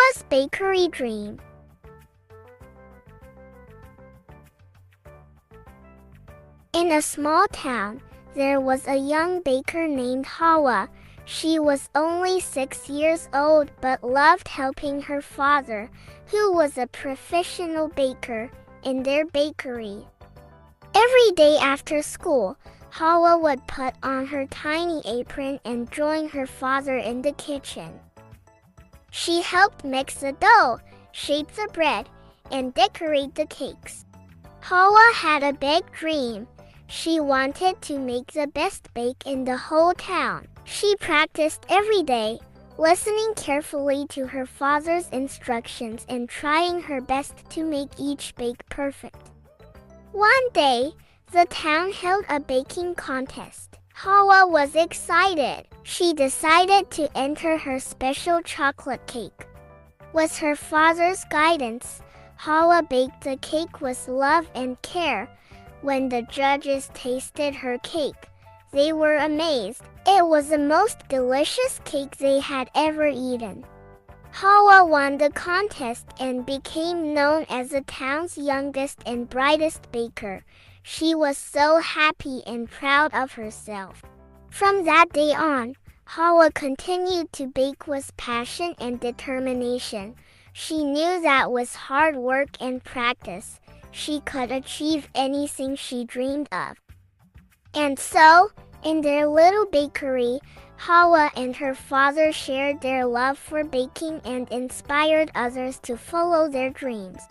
Hawwa's Bakery Dream. In a small town, there was a young baker named Hawwa. She was only 6 years old but loved helping her father, who was a professional baker, in their bakery. Every day after school, Hawwa would put on her tiny apron and join her father in the kitchen. She helped mix the dough, shape the bread, and decorate the cakes. Hawwa had a big dream. She wanted to make the best bake in the whole town. She practiced every day, listening carefully to her father's instructions and trying her best to make each bake perfect. One day, the town held a baking contest. Hawwa was excited. She decided to enter her special chocolate cake. With her father's guidance, Hawwa baked the cake with love and care. When the judges tasted her cake, they were amazed. It was the most delicious cake they had ever eaten. Hawwa won the contest and became known as the town's youngest and brightest baker. She was so happy and proud of herself. From that day on, Hawwa continued to bake with passion and determination. She knew that with hard work and practice, she could achieve anything she dreamed of. And so, in their little bakery, Hawwa and her father shared their love for baking and inspired others to follow their dreams.